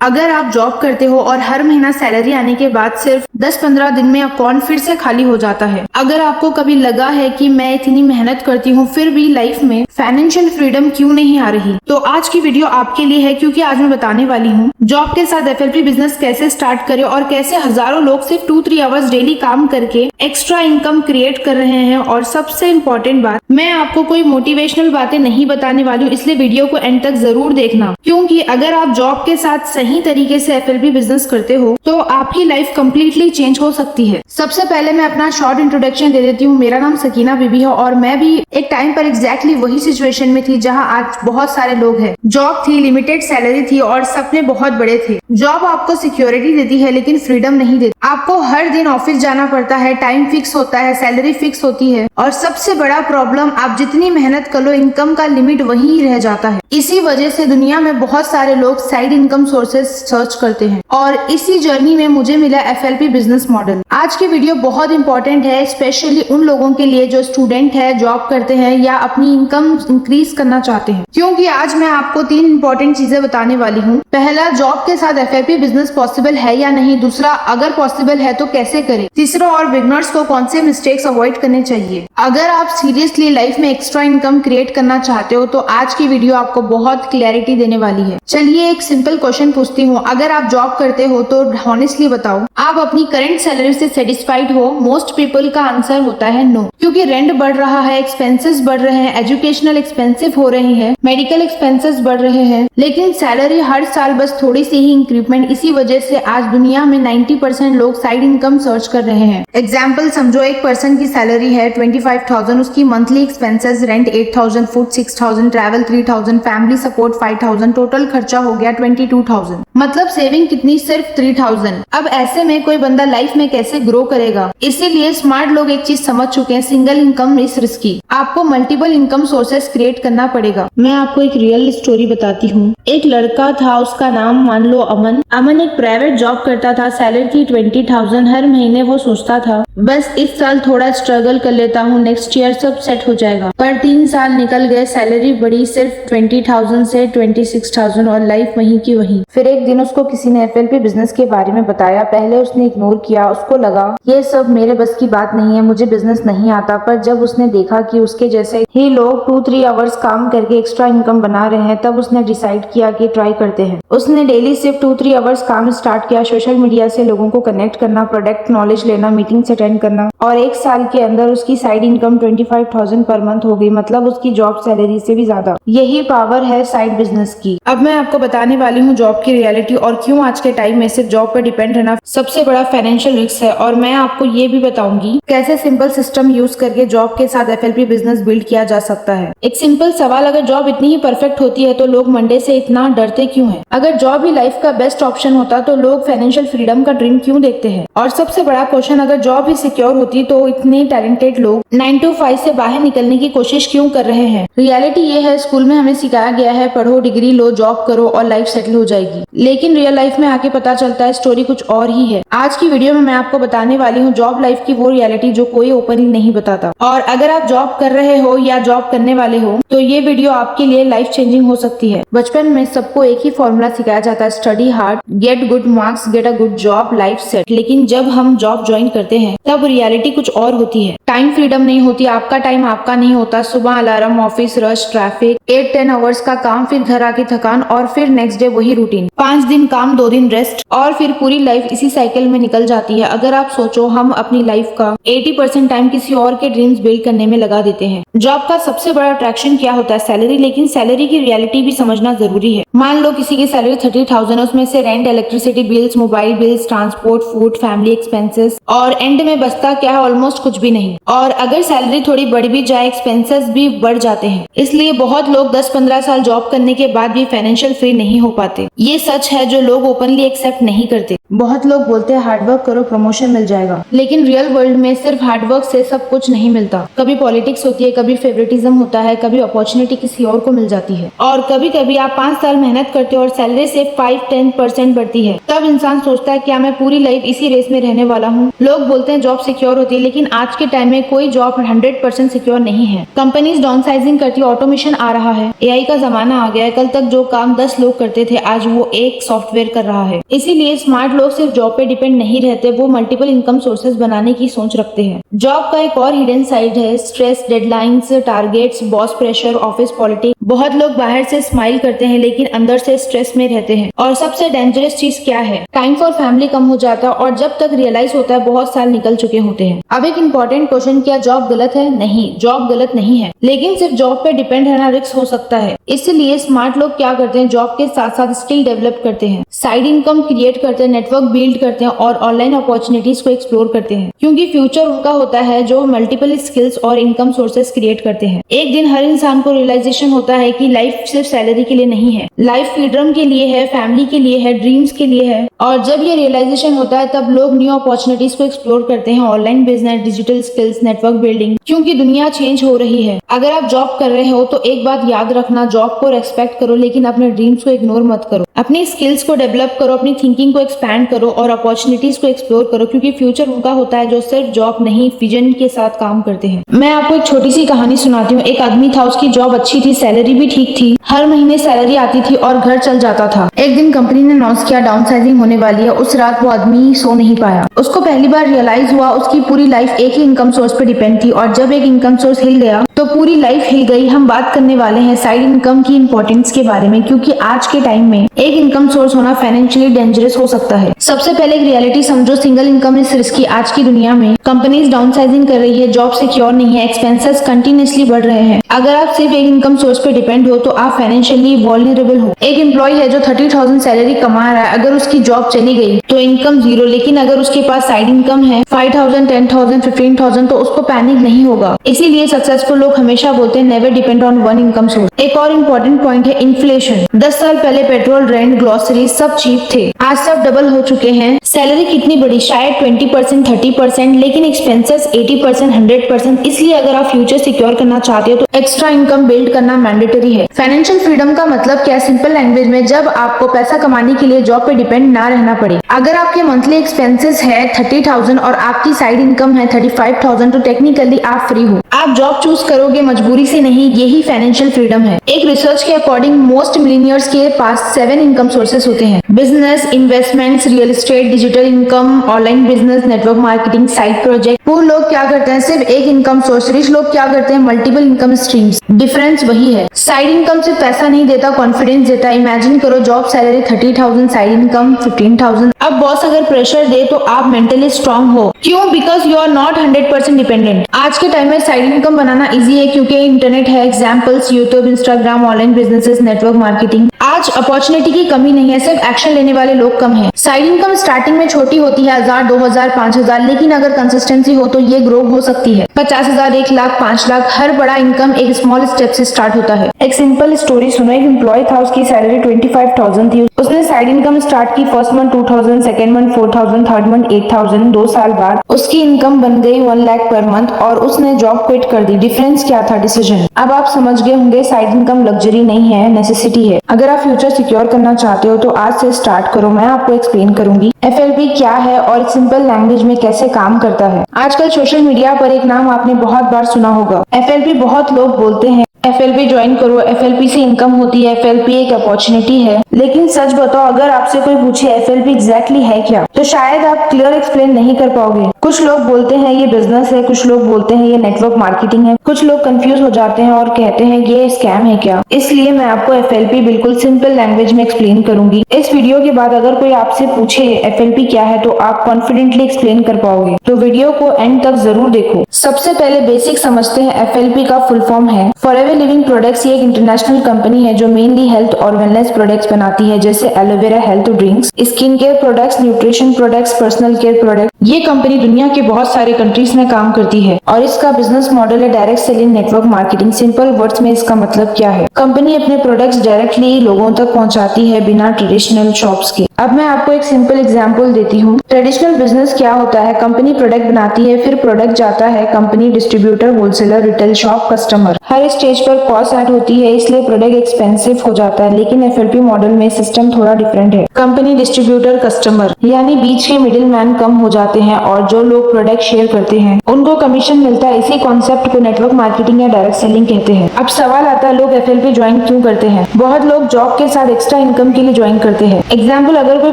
अगर आप जॉब करते हो और हर महीना सैलरी आने के बाद सिर्फ 10-15 दिन में अकाउंट फिर से खाली हो जाता है। अगर आपको कभी लगा है कि मैं इतनी मेहनत करती हूँ फिर भी लाइफ में फाइनेंशियल फ्रीडम क्यों नहीं आ रही, तो आज की वीडियो आपके लिए है, क्योंकि आज मैं बताने वाली हूँ जॉब के साथ FLP बिजनेस कैसे स्टार्ट करें और कैसे हजारों लोग सिर्फ 2-3 आवर्स डेली काम करके एक्स्ट्रा इनकम क्रिएट कर रहे हैं। और सबसे इम्पोर्टेंट बात, मैं आपको कोई मोटिवेशनल बातें नहीं बताने वाली हूँ, इसलिए वीडियो को एंड तक जरूर देखना, क्योंकि अगर आप जॉब के साथ सही तरीके से FLP बिजनेस करते हो तो आपकी लाइफ कम्प्लीटली चेंज हो सकती है। सबसे पहले मैं अपना शॉर्ट इंट्रोडक्शन दे देती हूँ। मेरा नाम सकीना बीबी है और मैं भी एक टाइम पर एग्जैक्टली वही सिचुएशन में थी जहाँ आज बहुत सारे लोग हैं। जॉब थी, लिमिटेड सैलरी थी और सपने बहुत बड़े थे। जॉब आपको सिक्योरिटी देती है लेकिन फ्रीडम नहीं देती। आपको हर दिन ऑफिस जाना पड़ता है, टाइम फिक्स होता है, सैलरी फिक्स होती है और सबसे बड़ा प्रॉब्लम, आप जितनी मेहनत कर लो इनकम का लिमिट वही रह जाता है। इसी वजह से दुनिया में बहुत सारे लोग साइड इनकम सोर्सेज सर्च करते हैं और इसी जर्नी में मुझे मिला FLP बिजनेस मॉडल। आज की वीडियो बहुत इंपॉर्टेंट है, स्पेशली उन लोगों के लिए जो स्टूडेंट है, जॉब करते हैं या अपनी इनकम इंक्रीज करना चाहते हैं, क्योंकि आज मैं आपको 3 इंपॉर्टेंट चीजें बताने वाली हूँ। पहला, जॉब के साथ FLP बिजनेस पॉसिबल है या नहीं। दूसरा, अगर पॉसिबल है तो कैसे करें। तीसरा, और बिगनर्स को कौन से मिस्टेक्स अवॉइड करने चाहिए। अगर आप सीरियसली लाइफ में एक्स्ट्रा इनकम क्रिएट करना चाहते हो तो आज की वीडियो आपको बहुत क्लैरिटी देने वाली है। चलिए एक सिंपल क्वेश्चन पूछती हूँ, अगर आप जॉब करते हो तो ऑनेस्टली बताओ, आप अपनी करंट सैलरी से सेटिस्फाइड हो। मोस्ट पीपल का आंसर होता है नो, क्योंकि रेंट बढ़ रहा है, एक्सपेंसेस बढ़ रहे हैं, एजुकेशनल एक्सपेंसिव हो रही है, मेडिकल एक्सपेंसेस बढ़ रहे हैं, लेकिन सैलरी हर साल बस थोड़ी सी ही इंक्रीमेंट। इसी वजह से आज दुनिया में 90% लोग साइड इनकम सर्च कर रहे हैं। एग्जाम्पल समझो, एक पर्सन की सैलरी है 25,000, उसकी monthly expenses rent 8,000, food 6,000, travel 3,000, family support 5,000, total खर्चा हो गया 22,000। मतलब सेविंग कितनी, सिर्फ 3,000। अब ऐसे में कोई बंदा लाइफ में कैसे ग्रो करेगा। इसीलिए स्मार्ट लोग एक चीज समझ चुके हैं, सिंगल इनकम इज रिस्की। आपको मल्टीपल इनकम सोर्सेस क्रिएट करना पड़ेगा। मैं आपको एक रियल स्टोरी बताती हूँ। एक लड़का था, उसका नाम मान लो अमन। अमन एक प्राइवेट जॉब करता था, सैलरी थी 20,000। हर महीने वो सोचता था बस इस साल थोड़ा स्ट्रगल कर लेता हूँ, नेक्स्ट ईयर सब सेट हो जाएगा। पर 3 साल निकल गए, सैलरी बढ़ी सिर्फ 20,000 से 26,000 और लाइफ वहीं की वहीं। फिर एक दिन उसको किसी ने FLP बिजनेस के बारे में बताया। पहले उसने इग्नोर किया, उसको लगा ये सब मेरे बस की बात नहीं है, मुझे बिजनेस नहीं आता। पर जब उसने देखा कि उसके जैसे ही लोग 2-3 आवर्स काम करके एक्स्ट्रा इनकम बना रहे हैं, तब उसने डिसाइड किया कि ट्राई करते हैं। उसने डेली सिर्फ 2-3 आवर्स काम स्टार्ट किया, सोशल मीडिया से लोगों को कनेक्ट करना, प्रोडक्ट नॉलेज लेना, मीटिंग्स अटेंड करना, और 1 साल के अंदर उसकी साइड इनकम 25,000 पर मंथ हो गई। मतलब उसकी जॉब सैलरी से भी ज्यादा। यही पावर है साइड बिजनेस की। अब मैं आपको बताने वाली हूँ जॉब की रियलिटी और क्यों आज के टाइम में सिर्फ जॉब पर डिपेंड रहना सबसे बड़ा फाइनेंशियल रिस्क है। और मैं आपको ये भी बताऊंगी कैसे सिंपल सिस्टम यूज करके जॉब के साथ FLP बिजनेस बिल्ड किया जा सकता है। एक सिंपल सवाल, अगर जॉब इतनी ही परफेक्ट होती है तो लोग मंडे से इतना डरते क्यों हैं? अगर जॉब ही लाइफ का बेस्ट ऑप्शन होता तो लोग फाइनेंशियल फ्रीडम का ड्रीम क्यों देखते हैं? और सबसे बड़ा क्वेश्चन, अगर जॉब ही सिक्योर होती तो इतने टैलेंटेड लोग 9 to 5 से बाहर निकलने की कोशिश क्यों कर रहे हैं? रियलिटी ये है, स्कूल में हमें सिखाया गया है पढ़ो, डिग्री लो, जॉब करो और लाइफ सेटल हो जाएगी, लेकिन रियल लाइफ में आके पता चलता है स्टोरी कुछ और ही है। आज की वीडियो में मैं आपको बताने वाली हूँ जॉब लाइफ की वो रियलिटी जो कोई ओपनली नहीं बताता। और अगर आप जॉब कर रहे हो या जॉब करने वाले हो तो ये वीडियो आपके लिए लाइफ चेंजिंग हो सकती है। बचपन में सबको एक ही फॉर्मूला सिखाया जाता है, study hard, get good marks, get a good job, life set. लेकिन जब हम जॉब ज्वाइन करते हैं तब रियलिटी कुछ और होती है। टाइम फ्रीडम नहीं होती, आपका टाइम आपका नहीं होता। सुबह alarm, office rush, traffic, 8-10 hours का काम, फिर घर आके थकान और फिर नेक्स्ट डे वही रूटीन। 5 दिन काम, 2 दिन रेस्ट और फिर पूरी लाइफ इसी साइकिल में निकल जाती है। अगर आप सोचो, हम अपनी लाइफ का 80% टाइम किसी और के ड्रीम्स बिल्ड करने में लगा देते हैं। जॉब का सबसे बड़ा अट्रैक्शन क्या होता है? सैलरी, लेकिन सैलरी की रियलिटी भी समझना जरूरी है। मान लो किसी की सैलरी 30,000, उसमें से rent, electricity bills, mobile bills, transport, food, family expenses और एंड में बचता क्या है? ऑलमोस्ट कुछ भी नहीं। और अगर सैलरी थोड़ी बढ़ भी जाए, एक्सपेंसेस भी बढ़ जाते हैं। इसलिए बहुत लोग 10-15 साल जॉब करने के बाद भी फाइनेंशियल फ्री नहीं हो पाते। ये सच है जो लोग ओपनली एक्सेप्ट नहीं करते। बहुत लोग बोलते हैं हार्डवर्क करो प्रमोशन मिल जाएगा, लेकिन रियल वर्ल्ड में सिर्फ हार्डवर्क से सब कुछ नहीं मिलता। कभी पॉलिटिक्स होती है, कभी फेवरेटिज्म होता है, कभी अपॉर्चुनिटी किसी और को मिल जाती है, और कभी कभी आप 5 साल मेहनत करते हो और सैलरी से 5-10% बढ़ती है। तब इंसान सोचता है क्या मैं पूरी लाइफ इसी रेस में रहने वाला हूँ। लोग बोलते हैं जॉब सिक्योर होती है, लेकिन आज के टाइम में कोई जॉब 100% सिक्योर नहीं है। कंपनीज डाउनसाइजिंग करती है, ऑटोमेशन आ रहा है, एआई का जमाना आ गया है। कल तक जो काम 10 लोग करते थे, आज वो एक सॉफ्टवेयर कर रहा है। इसीलिए स्मार्ट लोग सिर्फ जॉब पे डिपेंड नहीं रहते, वो मल्टीपल इनकम सोर्सेज बनाने की सोच रखते हैं। जॉब का एक और हिडन साइड है stress, deadlines, targets, boss pressure, office politics. बहुत लोग बाहर से स्माइल करते हैं लेकिन अंदर से स्ट्रेस में रहते हैं। और सबसे डेंजरस चीज क्या है, टाइम फॉर फैमिली कम हो जाता है, और जब तक रियलाइज होता है बहुत साल निकल चुके होते हैं। अब एक इम्पोर्टेंट क्वेश्चन, क्या जॉब गलत है? नहीं, जॉब गलत नहीं है, लेकिन सिर्फ जॉब पे डिपेंड रहना रिस्क हो सकता है। इसलिए स्मार्ट लोग क्या करते हैं, जॉब के साथ साथ स्किल डेवलप करते हैं, साइड इनकम क्रिएट करते हैं, नेटवर्क बिल्ड करते हैं और ऑनलाइन अपॉर्चुनिटीज को एक्सप्लोर करते हैं। क्योंकि फ्यूचर उनका होता है जो मल्टीपल स्किल्स और इनकम सोर्सेज क्रिएट करते हैं। एक दिन हर इंसान को रियलाइजेशन होता है कि लाइफ सिर्फ सैलरी के लिए नहीं है, लाइफ फ्रीडम के लिए है, फैमिली के लिए है, ड्रीम्स के लिए है। और जब ये रियलाइजेशन होता है तब लोग न्यू अपॉर्चुनिटीज को एक्सप्लोर करते हैं, online business, digital skills, network building, क्योंकि दुनिया चेंज हो रही है। अगर आप जॉब कर रहे हो तो एक बात याद रखना, जॉब को रेस्पेक्ट करो लेकिन अपने ड्रीम्स को इग्नोर मत करो। अपनी स्किल्स को डेवलप करो, अपनी थिंकिंग को एक्सपैंड करो और अपॉर्चुनिटीज को एक्सप्लोर करो, क्योंकि फ्यूचर उनका होता है जो सिर्फ जॉब नहीं विजन के साथ काम करते हैं। मैं आपको एक छोटी सी कहानी सुनाती हूँ। एक आदमी था, उसकी जॉब अच्छी थी, सैलरी भी ठीक थी, हर महीने सैलरी आती थी और घर चल जाता था। एक दिन कंपनी ने अनाउंस किया डाउनसाइजिंग होने वाली है। उस रात वो आदमी सो नहीं पाया। उसको पहली बार रियलाइज हुआ उसकी पूरी लाइफ एक ही इनकम सोर्स पे डिपेंड थी, और जब एक इनकम सोर्स हिल गया तो पूरी लाइफ हिल गई। हम बात करने वाले हैं साइड इनकम की इंपॉर्टेंस के बारे में, क्योंकि आज के टाइम में एक इनकम सोर्स होना फाइनेंशियली डेंजरस हो सकता है। सबसे पहले एक रियलिटी समझो, सिंगल इनकम इज रिस्की। आज की दुनिया में कंपनीज डाउनसाइजिंग कर रही है, जॉब सिक्योर नहीं है, एक्सपेंसेस कंटिन्यूअसली बढ़ रहे हैं। अगर आप सिर्फ एक इनकम सोर्स पे डिपेंड हो तो आप फाइनेंशियली वल्नरेबल हो। एक एम्प्लॉय है जो 30,000 सैलरी कमा रहा है, अगर उसकी जॉब चली गई तो इनकम जीरो, लेकिन अगर उसके पास साइड इनकम है 5,000, 10,000, 15,000 तो उसको पैनिक नहीं होगा। इसीलिए सक्सेसफुल लोग हमेशा बोलते हैं never depend on one income source. एक और इम्पोर्टेंट पॉइंट है इन्फ्लेशन। 10 साल पहले पेट्रोल, रेंट, ग्रोसरी सब चीप थे, आज सब डबल हो चुके हैं। सैलरी कितनी बड़ी, शायद 20%, 30%, लेकिन एक्सपेंसेस 80%, 100%। इसलिए अगर आप फ्यूचर सिक्योर करना चाहते हो तो एक्स्ट्रा इनकम बिल्ड करना मैंडेटरी है। फाइनेंशियल फ्रीडम का मतलब क्या, सिंपल लैंग्वेज में जब आपको पैसा कमाने के लिए जॉब पे डिपेंड ना रहना पड़े। अगर आपके मंथली एक्सपेंसेस है 30,000 और आपकी साइड इनकम है 35,000 तो टेक्निकली आप फ्री हो। आप जॉब चूज करोगे मजबूरी से नहीं, यही फाइनेंशियल फ्रीडम है। एक रिसर्च के अकॉर्डिंग मोस्ट मिलियनियर्स के पास 7 इनकम सोर्सेस होते हैं, business, investments, real estate, digital income, online business, network marketing, side project. वो लोग क्या करते हैं, सिर्फ एक इनकम सोर्स। रिच लोग क्या करते हैं, मल्टीपल इनकम स्ट्रीम्स। डिफरेंस वही है, साइड इनकम सिर्फ पैसा नहीं देता, कॉन्फिडेंस देता है। इमेजिन करो जॉब सैलरी 30,000, साइड इनकम 15,000। अब बॉस अगर प्रेशर दे तो आप मेंटली स्ट्रांग हो, क्यों? Because you are not 100% dependent. आज के टाइम में साइड इनकम बनाना इजी है क्योंकि इंटरनेट है, examples YouTube, Instagram, online businesses, network marketing. आज अपॉर्चुनिटी की कमी नहीं है, सिर्फ एक्शन लेने वाले लोग कम हैं। साइड इनकम स्टार्टिंग में छोटी होती है, 1000, 2000, 5000, लेकिन अगर कंसिस्टेंसी हो तो ये ग्रो हो सकती है। 50,000, 1 लाख, 5 लाख, हर बड़ा इनकम एक स्मॉल स्टेप से स्टार्ट होता है। एक सिंपल स्टोरी सुनो। एक एम्प्लॉय था, उसकी सैलरी 25,000 थी। उसने साइड इनकम स्टार्ट की, first month 2,000, second month 4,000, third month 8,000। 2 साल बाद उसकी इनकम बन गई 1 लाख पर मंथ और उसने जॉब क्विट कर दी। डिफरेंस क्या था, डिसीजन। अब आप समझ गए होंगे साइड इनकम लग्जरी नहीं है, नेसेसिटी है। अगर आप फ्यूचर सिक्योर करना चाहते हो तो आज से स्टार्ट करो। मैं आपको एक्सप्लेन करूंगी FLP क्या है और सिंपल लैंग्वेज में कैसे काम करता है। आजकल सोशल मीडिया पर एक नाम आपने बहुत बार सुना होगा, FLP। बहुत लोग बोलते हैं FLP ज्वाइन करो, FLP से इनकम होती है, FLP एक अपॉर्चुनिटी है। लेकिन सच बताओ, अगर आपसे कोई पूछे FLP एग्जैक्टली है क्या, तो शायद आप क्लियर एक्सप्लेन नहीं कर पाओगे। कुछ लोग बोलते हैं ये बिजनेस है, कुछ लोग बोलते हैं ये नेटवर्क मार्केटिंग है, कुछ लोग कंफ्यूज हो जाते हैं और कहते हैं ये स्कैम है क्या। इसलिए मैं आपको FLP बिल्कुल सिंपल लैंग्वेज में एक्सप्लेन करूंगी। इस वीडियो के बाद अगर कोई आपसे पूछे FLP क्या है तो आप कॉन्फिडेंटली एक्सप्लेन कर पाओगे, तो वीडियो को एंड तक जरूर देखो। सबसे पहले बेसिक समझते हैं। FLP का फुल फॉर्म है फॉरएवर लिविंग प्रोडक्ट्स। ये एक इंटरनेशनल कंपनी है जो मेनली हेल्थ और वेलनेस प्रोडक्ट्स बनाती है, जैसे aloe vera health drinks, skin care products, nutrition products, personal care product. ये कंपनी दुनिया के बहुत सारे कंट्रीज में काम करती है और इसका बिजनेस मॉडल है direct selling network marketing. Simple words में इसका मतलब क्या है? कंपनी अपने प्रोडक्ट्स डायरेक्टली लोगों तक पहुंचाती है बिना ट्रेडिशनल शॉप्स के। अब मैं आपको एक सिंपल एग्जांपल देती हूँ। ट्रेडिशनल बिजनेस क्या होता है? कंपनी प्रोडक्ट बनाती है, फिर प्रोडक्ट जाता है company, distributor, wholesaler, retail shop, customer. हर स्टेज पर कॉस्ट ऐड होती है, इसलिए प्रोडक्ट एक्सपेंसिव हो जाता है। लेकिन एफएलपी मॉडल में सिस्टम थोड़ा डिफरेंट है। कंपनी, डिस्ट्रीब्यूटर, कस्टमर यानी बीच के मिडिल मैन कम हो जाते हैं और जो लोग प्रोडक्ट शेयर करते हैं उनको कमीशन मिलता है। इसी कॉन्सेप्ट को नेटवर्क मार्केटिंग या डायरेक्ट सेलिंग कहते हैं। अब सवाल आता है, लोग एफएलपी ज्वाइन क्यों करते हैं? बहुत लोग जॉब के साथ एक्स्ट्रा इनकम के लिए ज्वाइन करते हैं। एग्जाम्पल, अगर कोई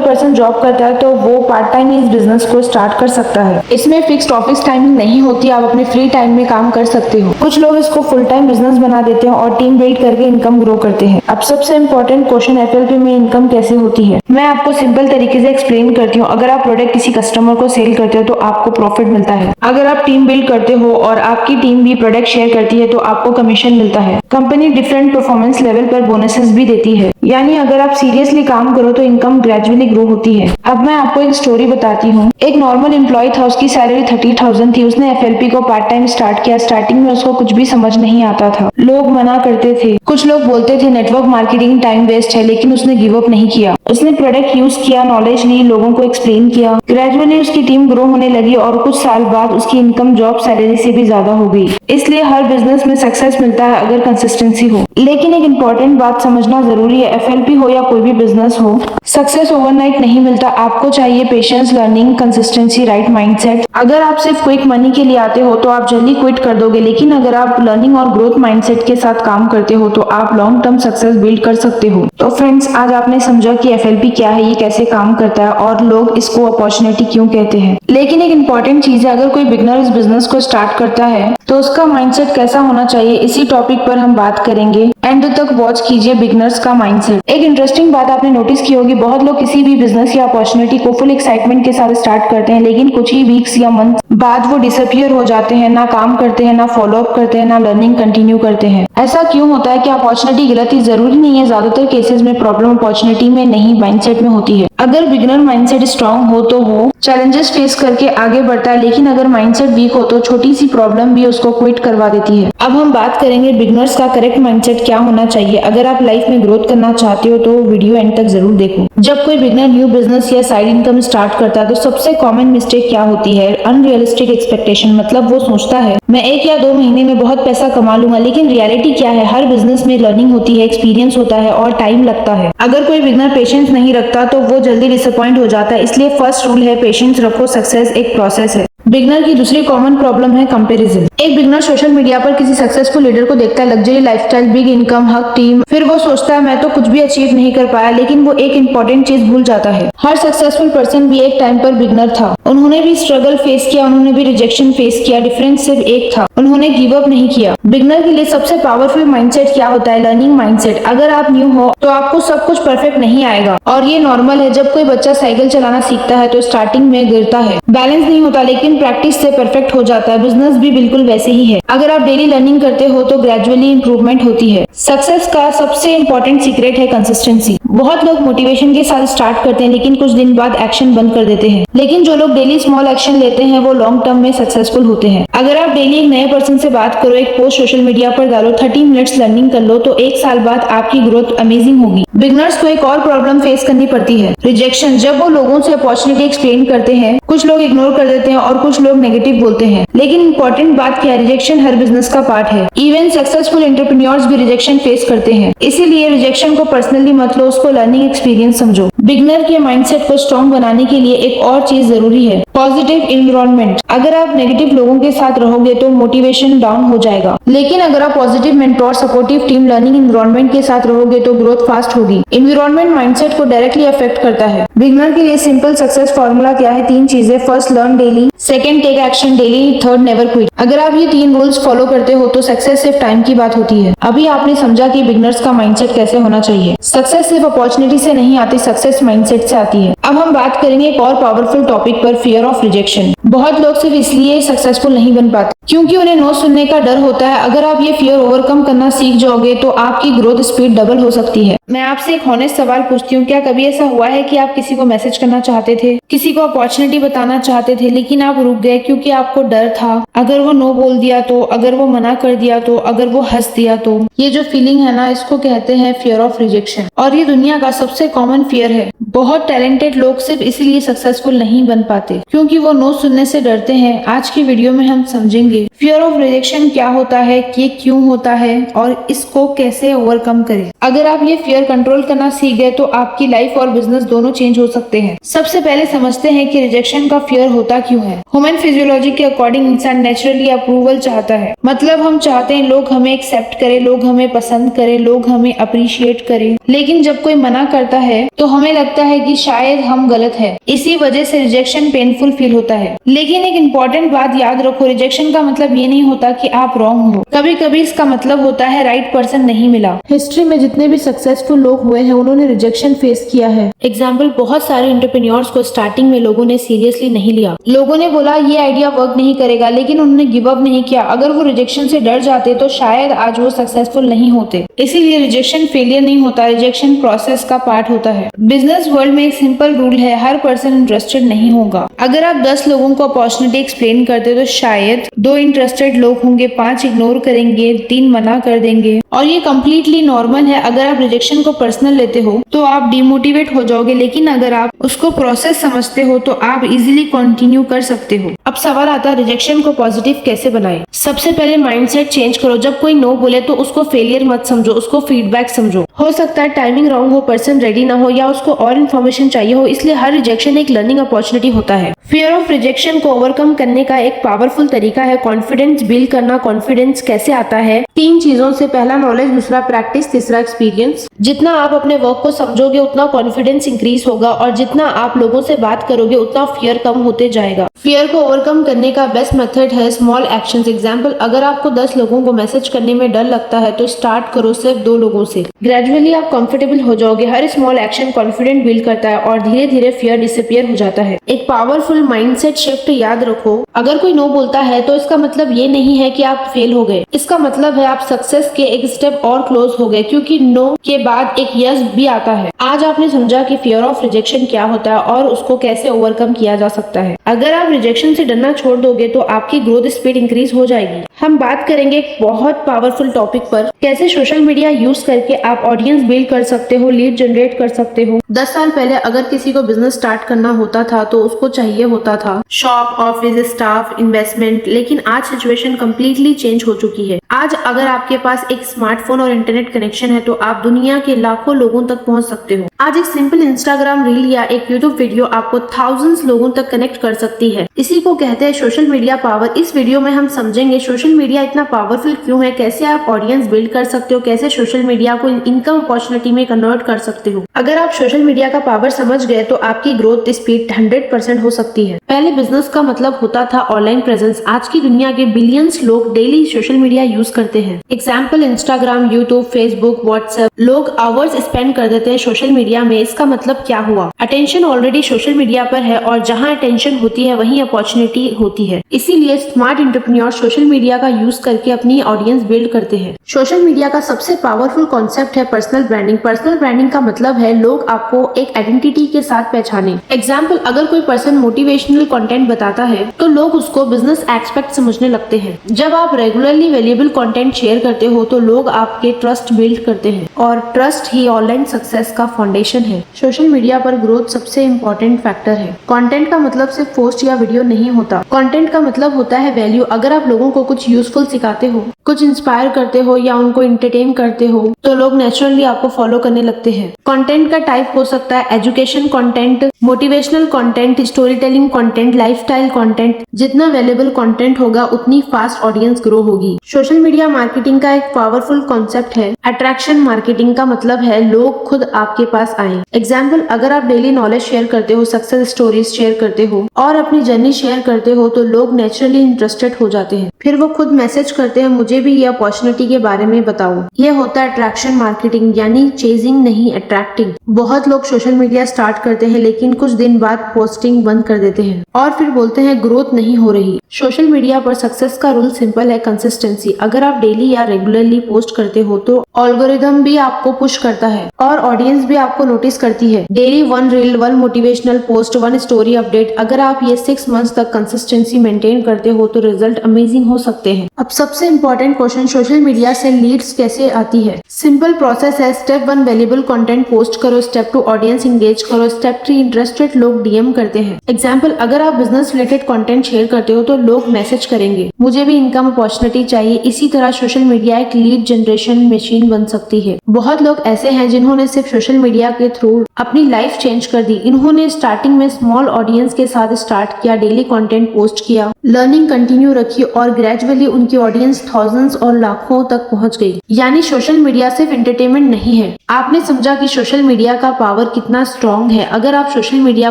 पर्सन जॉब करता है तो वो पार्ट टाइम इस बिजनेस को स्टार्ट कर सकता है। इसमें फिक्स्ड ऑफिस टाइमिंग नहीं होती, आप अपने फ्री टाइम में काम कर सकते हो। कुछ लोग इसको फुल टाइम बिजनेस बना देते हैं और टीम बिल्ड करके इनकम ग्रो करते हैं। अब सबसे इम्पोर्टेंट क्वेश्चन, एफएलपी में इनकम कैसे होती है? मैं आपको सिंपल तरीके से एक्सप्लेन करती हूँ। अगर आप प्रोडक्ट किसी कस्टमर को सेल करते हो तो आपको प्रॉफिट मिलता है। अगर आप टीम बिल्ड करते हो और आपकी टीम भी प्रोडक्ट शेयर करती है तो आपको कमीशन मिलता है। कंपनी डिफरेंट परफॉर्मेंस लेवल पर बोनसेस भी देती है, यानी अगर आप सीरियसली काम करो तो इनकम ग्रेजुअली ग्रो होती है। अब मैं आपको एक स्टोरी बताती हूँ। एक नॉर्मल एम्प्लॉय था, उसकी सैलरी 30,000 थी। उसने एफएलपी को पार्ट टाइम स्टार्ट किया। स्टार्टिंग में उसको कुछ भी समझ नहीं आता था, लोग मना करते थे, कुछ लोग बोलते थे नेटवर्क मार्केटिंग टाइम वेस्ट है, लेकिन उसने गिव अप नहीं किया। उसने प्रोडक्ट यूज किया, नॉलेज ली, लोगों को एक्सप्लेन किया। ग्रेजुअली उसकी टीम ग्रो होने लगी और कुछ साल बाद उसकी इनकम जॉब सैलरी से भी ज्यादा हो गई। इसलिए हर बिजनेस में सक्सेस मिलता है अगर कंसिस्टेंसी हो। लेकिन एक इम्पोर्टेंट बात समझना जरूरी है, एफएलपी हो या कोई भी बिजनेस हो, सक्सेस ओवरनाइट नहीं मिलता। आपको चाहिए patience, learning, consistency, right mindset. अगर आप सिर्फ क्विक मनी के लिए आते हो तो आप जल्दी क्विट कर दोगे, लेकिन अगर आप लर्निंग और ग्रोथ माइंडसेट के साथ काम करते हो तो आप लॉन्ग टर्म सक्सेस बिल्ड कर सकते हो। तो फ्रेंड्स, आज आपने समझा कि एफएलपी क्या है, ये कैसे काम करता है और लोग इसको अपॉर्चुनिटी क्यों कहते हैं। लेकिन एक इम्पॉर्टेंट चीज है, अगर कोई बिगनर इस बिजनेस को स्टार्ट करता है तो उसका माइंडसेट कैसा होना चाहिए, इसी टॉपिक पर हम बात करेंगे। एंड तक वॉच कीजिए बिगनर्स का माइंडसेट। एक इंटरेस्टिंग बात आपने नोटिस की होगी, बहुत लोग किसी भी बिजनेस या अपॉर्चुनिटी को फुल एक्साइटमेंट के साथ स्टार्ट करते हैं, लेकिन कुछ ही वीक्स या मंथ बाद वो डिसअपियर हो जाते हैं, ना काम करते हैं, ना फॉलो अप करते हैं, ना लर्निंग कंटिन्यू करते हैं। ऐसा क्यों होता है? कि अपॉर्चुनिटी गलत ही जरूरी नहीं है, ज्यादातर केसेस में प्रॉब्लम अपॉर्चुनिटी में नहीं, माइंडसेट में होती है। अगर बिगनर माइंडसेट स्ट्रांग हो तो वो चैलेंजेस फेस करके आगे बढ़ता है, लेकिन अगर माइंडसेट वीक हो तो छोटी सी प्रॉब्लम भी उसको क्विट करवा देती है। अब हम बात करेंगे बिगनर्स का करेक्ट माइंडसेट क्या होना चाहिए। अगर आप लाइफ में ग्रोथ करना चाहते हो तो वीडियो एंड तक जरूर देखो। जब कोई बिगनर न्यू बिजनेस या साइड इनकम स्टार्ट करता है तो सबसे कॉमन मिस्टेक क्या होती है? Unrealistic expectation. मतलब वो सोचता है मैं 1 या 2 महीने में बहुत पैसा कमा लूंगा, लेकिन रियलिटी क्या है? हर बिजनेस में लर्निंग होती है, एक्सपीरियंस होता है और टाइम लगता है। अगर कोई बिगनर पेशेंस नहीं रखता तो वो जल्दी डिसअपॉइंट हो जाता है। इसलिए फर्स्ट रूल है पेशेंस रखो, सक्सेस एक प्रोसेस है। बिगनर की दूसरी कॉमन प्रॉब्लम है कंपैरिजन। एक बिगनर सोशल मीडिया पर किसी सक्सेसफुल लीडर को देखता है, लग्जरी लाइफस्टाइल, बिग इनकम, हक टीम, फिर वो सोचता है मैं तो कुछ भी अचीव नहीं कर पाया। लेकिन वो एक इंपॉर्टेंट चीज भूल जाता है, हर सक्सेसफुल पर्सन भी एक टाइम पर बिगनर था। उन्होंने भी स्ट्रगल फेस किया, उन्होंने भी रिजेक्शन फेस किया। डिफरेंस सिर्फ एक था, उन्होंने गिव अप नहीं किया। बिगनर के लिए सबसे पावरफुल माइंडसेट क्या होता है? Learning mindset. अगर आप न्यू हो तो आपको सब कुछ परफेक्ट नहीं आएगा और ये नॉर्मल है। जब कोई बच्चा साइकिल चलाना सीखता है तो स्टार्टिंग में गिरता है, बैलेंस नहीं होता, लेकिन प्रैक्टिस से परफेक्ट हो जाता है। बिजनेस भी बिल्कुल वैसे ही है। अगर आप डेली लर्निंग करते हो तो ग्रेजुअली इंप्रूवमेंट होती है। सक्सेस का सबसे इंपॉर्टेंट सीक्रेट है कंसिस्टेंसी। बहुत लोग मोटिवेशन के साथ स्टार्ट करते हैं लेकिन कुछ दिन बाद एक्शन बंद कर देते हैं, लेकिन जो लोग डेली स्मॉल एक्शन लेते हैं वो लॉन्ग टर्म में सक्सेसफुल होते हैं। अगर आप डेली एक नए पर्सन से बात करो, एक पोस्ट सोशल मीडिया पर डालो, 30 मिनट्स लर्निंग कर लो, तो 1 साल बाद आपकी ग्रोथ अमेजिंग होगी। बिगनर्स को एक और प्रॉब्लम फेस करनी पड़ती है, रिजेक्शन। जब वो लोगों से अपॉर्चुनिटी एक्सप्लेन करते हैं, कुछ लोग इग्नोर कर देते हैं और कुछ लोग नेगेटिव बोलते हैं। लेकिन इंपॉर्टेंट बात क्या है? रिजेक्शन हर बिजनेस का पार्ट है। इवन सक्सेसफुल एंटरप्रेन्योर्स भी रिजेक्शन फेस करते हैं। इसीलिए रिजेक्शन को पर्सनली मत लो, उसको लर्निंग एक्सपीरियंस समझो। बिगनर के माइंडसेट को स्ट्रॉन्ग बनाने के लिए एक और चीज जरूरी है, पॉजिटिव एनवायरनमेंट। अगर आप नेगेटिव लोगों के साथ रहोगे तो मोटिवेशन डाउन हो जाएगा, लेकिन अगर आप positive mentor, supportive team, learning environment के साथ रहोगे तो ग्रोथ फास्ट होगी। एनवायरनमेंट माइंडसेट को डायरेक्टली अफेक्ट करता है। बिगनर के लिए सिंपल सक्सेस फॉर्मूला क्या है? 3 चीजें। First, learn daily, second, take action daily, third, never quit. अगर आप ये 3 रूल्स फॉलो करते हो तो सक्सेस सिर्फ टाइम की बात होती है। अभी आपने समझा कि बिगनर्स का माइंडसेट कैसे होना चाहिए। सक्सेस सिर्फ अपॉर्चुनिटी से नहीं आती, सक्सेस सक्सेस माइंडसेट से आती है। अब हम बात करेंगे एक और पावरफुल टॉपिक पर, फियर ऑफ रिजेक्शन। बहुत लोग सिर्फ इसलिए सक्सेसफुल नहीं बन पाते क्योंकि उन्हें नो सुनने का डर होता है। अगर आप ये फियर ओवरकम करना सीख जाओगे तो आपकी ग्रोथ स्पीड डबल हो सकती है। मैं आपसे एक हॉनेस्ट सवाल पूछती हूँ, क्या कभी ऐसा हुआ है कि आप किसी को मैसेज करना चाहते थे, किसी को अपॉर्चुनिटी बताना चाहते थे, लेकिन आप रुक गए क्योंकि आपको डर था अगर वो नो बोल दिया तो, अगर वो मना कर दिया तो, अगर वो हंस दिया तो? ये जो फीलिंग है ना, इसको कहते हैं फियर ऑफ रिजेक्शन, और ये दुनिया का सबसे कॉमन फियर है। बहुत टैलेंटेड लोग सिर्फ इसलिए सक्सेसफुल नहीं बन पाते क्योंकि वो नो सुनने से डरते हैं। आज की वीडियो में हम समझेंगे फियर ऑफ रिजेक्शन क्या होता है, ये क्यों होता है और इसको कैसे ओवरकम करें। अगर आप ये फियर कंट्रोल करना सीख गए तो आपकी लाइफ और बिजनेस दोनों चेंज हो सकते हैं। सबसे पहले समझते हैं कि रिजेक्शन का फियर होता क्यों है। ह्यूमन फिजियोलॉजी के अकॉर्डिंग इंसान नेचुरली अप्रूवल चाहता है। मतलब हम चाहते हैं लोग हमें एक्सेप्ट करें, लोग हमें पसंद करें, लोग हमें अप्रिशिएट करें। लेकिन जब कोई मना करता है तो हमें लगता है कि शायद हम गलत है। इसी वजह से रिजेक्शन पेनफुल फील होता है। लेकिन एक इम्पोर्टेंट बात याद रखो, रिजेक्शन का मतलब ये नहीं होता कि आप रॉन्ग हो। कभी कभी इसका मतलब होता है राइट पर्सन नहीं मिला। हिस्ट्री में जितने भी सक्सेसफुल लोग हुए हैं उन्होंने रिजेक्शन फेस किया है। एग्जाम्पल, बहुत सारे एंटरप्रेन्योर्स को स्टार्टिंग में लोगों ने सीरियसली नहीं लिया। लोगों ने बोला ये आइडिया वर्क नहीं करेगा, लेकिन उन्होंने गिव अप नहीं किया। अगर वो रिजेक्शन से डर जाते तो शायद आज वो सक्सेसफुल नहीं होते। इसीलिए रिजेक्शन फेलियर नहीं होता, रिजेक्शन प्रोसेस का पार्ट होता है। बिजनेस वर्ल्ड में एक सिंपल रूल है, हर पर्सन इंटरेस्टेड नहीं होगा। अगर आप 10 लोगों को अपॉर्चुनिटी एक्सप्लेन करते तो शायद 2 इंटरेस्टेड लोग होंगे, 5 इग्नोर करेंगे, 3 मना कर देंगे, और ये कम्प्लीटली नॉर्मल है। अगर आप रिजेक्शन को पर्सनल लेते हो तो आप डिमोटिवेट हो जाओगे, लेकिन अगर आप उसको प्रोसेस समझते हो तो आप इजीली कंटिन्यू कर सकते हो। अब सवाल आता है रिजेक्शन को पॉजिटिव कैसे बनाएं। सबसे पहले माइंडसेट चेंज करो। जब कोई नो बोले तो उसको फेलियर मत समझो, उसको फीडबैक समझो। हो सकता है टाइमिंग रॉन्ग हो, पर्सन रेडी ना हो, या उसको और इन्फॉर्मेशन चाहिए हो, इसलिए हर रिजेक्शन एक लर्निंग अपॉर्चुनिटी होता है। फियर ऑफ रिजेक्शन को ओवरकम करने का एक पावरफुल तरीका है कॉन्फिडेंस बिल्ड करना। कॉन्फिडेंस कैसे आता है? 3 चीजों से, पहला नॉलेज, दूसरा प्रैक्टिस, तीसरा एक्सपीरियंस। जितना आप अपने वर्क को समझोगे उतना कॉन्फिडेंस इंक्रीज होगा, और जितना आप लोगों से बात करोगे उतना फियर कम होते जाएगा। फियर को ओवरकम करने का बेस्ट मेथड है स्मॉल एक्शंस। एग्जांपल, अगर आपको 10 लोगों को मैसेज करने में डर लगता है तो स्टार्ट करो सिर्फ 2 लोगों से। ग्रेजुअली आप कंफर्टेबल हो जाओगे। हर स्मॉल एक्शन कॉन्फिडेंट बिल्ड करता है और धीरे धीरे फियर डिसअपियर हो जाता है। एक पावरफुल माइंडसेट शिफ्ट याद रखो, अगर कोई नो बोलता है तो इसका मतलब ये नहीं है कि आप फेल हो गए। इसका मतलब है आप सक्सेस के एक स्टेप और क्लोज हो गए, क्योंकि नो के बाद एक यस भी आता है। आज आपने समझा कि फियर ऑफ रिजेक्शन क्या होता है और उसको कैसे ओवरकम किया जा सकता है। अगर आप रिजेक्शन से डरना छोड़ दोगे तो आपकी ग्रोथ स्पीड इंक्रीज हो जाएगी। हम बात करेंगे एक बहुत पावरफुल टॉपिक पर, कैसे सोशल मीडिया यूज करके आप ऑडियंस बिल्ड कर सकते हो, लीड जनरेट कर सकते हो। 10 साल पहले अगर किसी को बिजनेस स्टार्ट करना होता था तो उसको चाहिए होता था शॉप, ऑफिस, स्टाफ, इन्वेस्टमेंट। लेकिन आज सिचुएशन कम्प्लीटली चेंज हो चुकी है। आज अगर आपके पास एक स्मार्टफोन और इंटरनेट कनेक्शन है तो आप दुनिया के लाखों लोगों तक पहुंच सकते हो। आज एक सिंपल इंस्टाग्राम रील या एक यूट्यूब वीडियो आपको थाउजेंड्स लोगों तक कनेक्ट कर सकती है। इसी को कहते हैं सोशल मीडिया पावर। इस वीडियो में हम समझेंगे सोशल मीडिया इतना पावरफुल क्यों है, कैसे आप ऑडियंस बिल्ड कर सकते हो, कैसे सोशल मीडिया को इनकम अपॉर्चुनिटी में कन्वर्ट कर सकते हो। अगर आप सोशल मीडिया का पावर समझ गए तो आपकी ग्रोथ स्पीड 100% हो सकती है। पहले बिजनेस का मतलब होता था ऑनलाइन प्रेजेंस। आज की दुनिया के बिलियंस लोग डेली सोशल मीडिया यूज करते हैं। Example, Instagram, YouTube, Facebook, WhatsApp. लोग आवर्स स्पेंड कर देते हैं सोशल मीडिया में। इसका मतलब क्या हुआ? अटेंशन ऑलरेडी सोशल मीडिया पर है, और जहाँ अटेंशन होती है वहीं अपॉर्चुनिटी होती है। इसीलिए स्मार्ट एंटरप्रेन्योर सोशल मीडिया का यूज करके अपनी ऑडियंस बिल्ड करते हैं। सोशल मीडिया का सबसे पावरफुल कॉन्सेप्ट है पर्सनल ब्रांडिंग। पर्सनल ब्रांडिंग का मतलब है लोग आपको एक आइडेंटिटी के साथ पहचाने। एग्जाम्पल, अगर कोई पर्सन मोटिवेशनल कंटेंट बताता है तो लोग उसको बिजनेस एस्पेक्ट समझने लगते हैं। जब आप रेगुलरली वैल्यूएबल कंटेंट शेयर करते हो तो लोग आपके ट्रस्ट बिल्ड करते हैं, और ट्रस्ट ही ऑनलाइन सक्सेस का फाउंडेशन है। सोशल मीडिया पर ग्रोथ सबसे इम्पोर्टेंट फैक्टर है। कंटेंट का मतलब सिर्फ पोस्ट या वीडियो नहीं होता। कंटेंट का मतलब होता है वैल्यू। अगर आप लोगों को कुछ यूजफुल सिखाते हो, कुछ इंस्पायर करते हो या उनको एंटरटेन करते हो तो लोग नेचुरली आपको फॉलो करने लगते हैं। कंटेंट का टाइप हो सकता है education content, motivational content, story telling content, lifestyle content. जितना वैल्यूएबल कंटेंट होगा उतनी फास्ट ऑडियंस ग्रो होगी। सोशल मीडिया मार्केटिंग का एक पावरफुल कॉन्सेप्ट है। अट्रैक्शन मार्केटिंग का मतलब है लोग खुद आपके पास आए। एग्जाम्पल, अगर आप डेली नॉलेज शेयर करते हो, सक्सेस स्टोरीज शेयर करते हो और अपनी जर्नी शेयर करते हो तो लोग नेचुरली इंटरेस्टेड हो जाते हैं। फिर वो खुद मैसेज करते हैं, मुझे भी ये अपॉर्चुनिटी के बारे में बताओ। ये होता है अट्रैक्शन मार्केटिंग, यानी चेजिंग नहीं, अट्रैक्टिंग। बहुत लोग सोशल मीडिया स्टार्ट करते हैं लेकिन कुछ दिन बाद पोस्टिंग बंद कर देते हैं और फिर बोलते हैं ग्रोथ नहीं हो रही। सोशल मीडिया पर सक्सेस का रूल सिंपल है, कंसिस्टेंसी। अगर आप डेली या रेगुलरली पोस्ट करते हो तो एल्गोरिथम भी आपको पुश करता है और ऑडियंस भी आपको नोटिस करती है। Daily 1 reel, 1 motivational post, 1 story update. अगर आप ये 6 मंथ्स तक कंसिस्टेंसी मेंटेन करते हो तो रिजल्ट अमेजिंग हो सकते हैं। अब सबसे इम्पोर्टेंट क्वेश्चन, सोशल मीडिया से लीड्स कैसे आती है? सिंपल प्रोसेस है। स्टेप 1 वैल्यूएबल कंटेंट पोस्ट करो। स्टेप 2 ऑडियंस इंगेज करो। स्टेप 3 इंटरेस्टेड लोग डीएम करते हैं। एग्जाम्पल, अगर आप बिजनेस रिलेटेड कंटेंट शेयर करते हो तो लोग मैसेज करेंगे, मुझे भी इनकम अपॉर्चुनिटी चाहिए। इसी तरह सोशल मीडिया एक लीड जनरेशन मशीन बन सकती है। बहुत लोग ऐसे हैं जिन्होंने सिर्फ सोशल मीडिया के थ्रू अपनी लाइफ चेंज कर दी। इन्होंने स्टार्टिंग में स्मॉल ऑडियंस के साथ स्टार्ट किया, डेली कंटेंट पोस्ट किया, लर्निंग कंटिन्यू रखी और ग्रेजुअली उनकी ऑडियंस थाउजेंड्स और लाखों तक पहुंच गई। यानी सोशल मीडिया सिर्फ एंटरटेनमेंट नहीं है। आपने समझा कि सोशल मीडिया का पावर कितना स्ट्रॉन्ग है। अगर आप सोशल मीडिया